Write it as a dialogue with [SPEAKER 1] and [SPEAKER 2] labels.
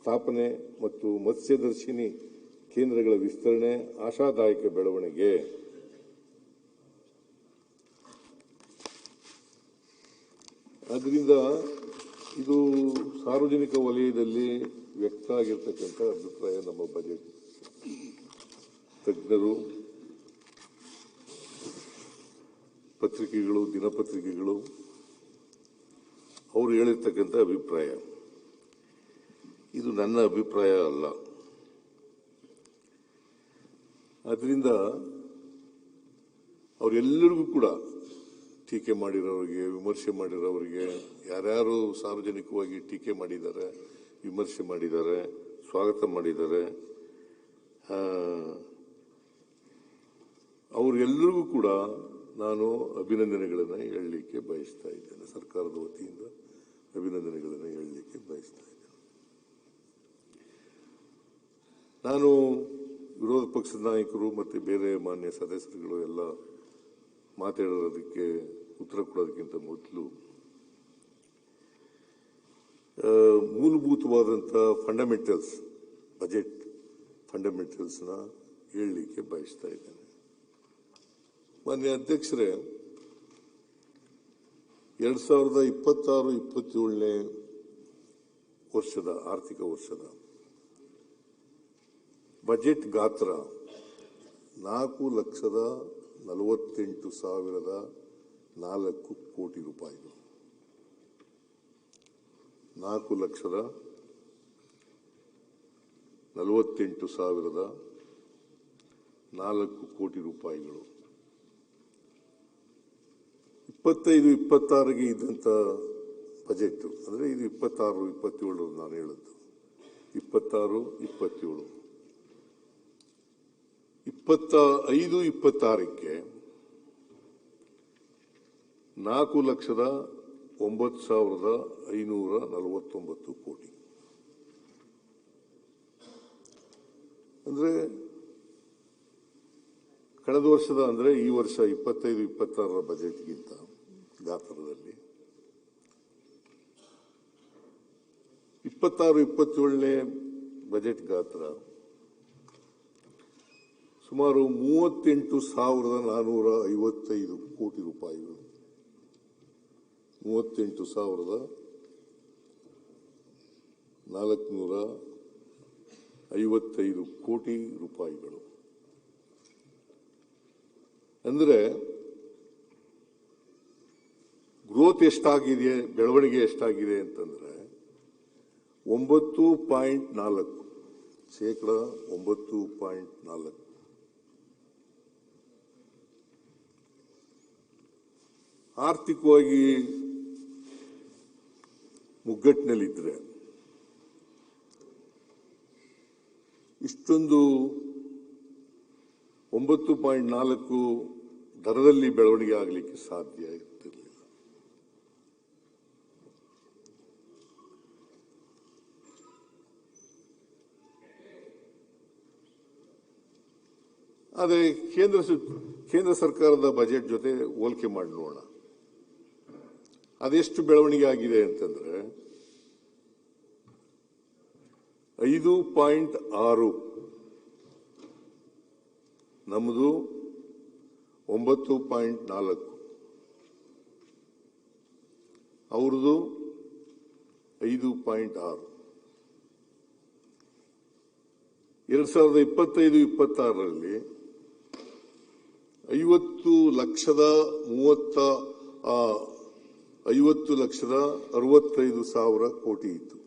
[SPEAKER 1] ಸ್ಥಾಪನೆ ಮತ್ತು ಮತ್ಸ್ಯದರ್ಶಿನಿ ಕೇಂದ್ರಗಳ ವಿಸ್ತರಣೆ ಆಶಾದಾಯಕ ಬೆಳವಣಿಗೆ. ಆದ್ದರಿಂದ ಇದು ಸಾರ್ವಜನಿಕ ವಲಯದಲ್ಲಿ ವ್ಯಕ್ತ ಆಗಿರ್ತಕ್ಕಂಥ ಅಭಿಪ್ರಾಯ. ನಮ್ಮ ಬಜೆಟ್ ತಜ್ಞರು, ಪತ್ರಿಕೆಗಳು, ದಿನಪತ್ರಿಕೆಗಳು ಅವರು ಹೇಳಿರ್ತಕ್ಕಂಥ ಅಭಿಪ್ರಾಯ. ಇದು ನನ್ನ ಅಭಿಪ್ರಾಯ ಅಲ್ಲ. ಅದರಿಂದ ಅವರೆಲ್ಲರಿಗೂ ಕೂಡ ಟೀಕೆ ಮಾಡಿರೋರಿಗೆ, ವಿಮರ್ಶೆ ಮಾಡಿರೋರಿಗೆ, ಯಾರ್ಯಾರು ಸಾರ್ವಜನಿಕವಾಗಿ ಟೀಕೆ ಮಾಡಿದ್ದಾರೆ, ವಿಮರ್ಶೆ ಮಾಡಿದ್ದಾರೆ, ಸ್ವಾಗತ ಮಾಡಿದ್ದಾರೆ, ಅವರೆಲ್ಲರಿಗೂ ಕೂಡ ನಾನು ಅಭಿನಂದನೆಗಳನ್ನು ಹೇಳಲಿಕ್ಕೆ ಬಯಸ್ತಾ ಇದ್ದೇನೆ. ಸರ್ಕಾರದ ವತಿಯಿಂದ ಅಭಿನಂದನೆಗಳನ್ನು ಹೇಳಲಿಕ್ಕೆ ಬಯಸ್ತಾ ಇದ್ದೇನೆ. ನಾನು ವಿರೋಧ ಪಕ್ಷದ ನಾಯಕರು ಮತ್ತು ಬೇರೆ ಮಾನ್ಯ ಸದಸ್ಯರುಗಳು ಎಲ್ಲ ಮಾತಾಡೋದಕ್ಕೆ ಉತ್ತರ ಕೊಡೋದಕ್ಕಿಂತ ಮೊದಲು ಮೂಲಭೂತವಾದಂಥ ಫಂಡಮೆಂಟಲ್ಸ್, ಬಜೆಟ್ ಫಂಡಮೆಂಟಲ್ಸ್ನ ಹೇಳಲಿಕ್ಕೆ ಬಯಸ್ತಾ ಇದ್ದೇನೆ. ಮಾನ್ಯ ಅಧ್ಯಕ್ಷರೇ, 2026-27ನೇ ವರ್ಷದ ಆರ್ಥಿಕ ವರ್ಷದ ಬಜೆಟ್ ಗಾತ್ರ 4,48,004 ಕೋಟಿ ರೂಪಾಯಿಗಳು. 4,48,004 ಕೋಟಿ ರೂಪಾಯಿಗಳು. 25-26ಗೆ ಇದ್ದಂಥ ಬಜೆಟ್ ಅಂದರೆ ಇದು 26-27 ನಾನು ಹೇಳದ್ದು. 26-27 25-26ಕ್ಕೆ 4,09,549 ಕೋಟಿ. ಅಂದ್ರೆ ಕಳೆದ ವರ್ಷದ ಅಂದ್ರೆ ಈ ವರ್ಷ 25-26ರ ಬಜೆಟ್ಗಿಂತ ಗಾತ್ರದಲ್ಲಿ 26-27ನೇ ಬಜೆಟ್ ಗಾತ್ರ ಸುಮಾರು 38,455 ಕೋಟಿ ರೂಪಾಯಿಗಳು. 38,455 ಕೋಟಿ ರೂಪಾಯಿಗಳು. ಅಂದ್ರೆ ಗ್ರೋತ್ ಎಷ್ಟಾಗಿದೆ, ಬೆಳವಣಿಗೆ ಎಷ್ಟಾಗಿದೆ ಅಂತಂದ್ರೆ 9.4%. ಆರ್ಥಿಕವಾಗಿ ಮುಗ್ಗಟ್ಟಿನಲ್ಲಿದ್ದರೆ ಇಷ್ಟೊಂದು 9.4 ದರದಲ್ಲಿ ಬೆಳವಣಿಗೆ ಆಗಲಿಕ್ಕೆ ಸಾಧ್ಯ ಇರ್ತಿರಲಿಲ್ಲ. ಆದರೆ ಕೇಂದ್ರ ಸರ್ಕಾರದ ಬಜೆಟ್ ಜೊತೆ ಹೋಲಿಕೆ ಮಾಡಿ ನೋಡೋಣ. ಅದೆಷ್ಟು ಬೆಳವಣಿಗೆ ಆಗಿದೆ ಅಂತಂದ್ರೆ 5.6, ನಮ್ಮದು 9.4, ಅವ್ರದ್ದು 5.6. 2025-26ರಲ್ಲಿ 50,65,000 ಕೋಟಿ ಇತ್ತು.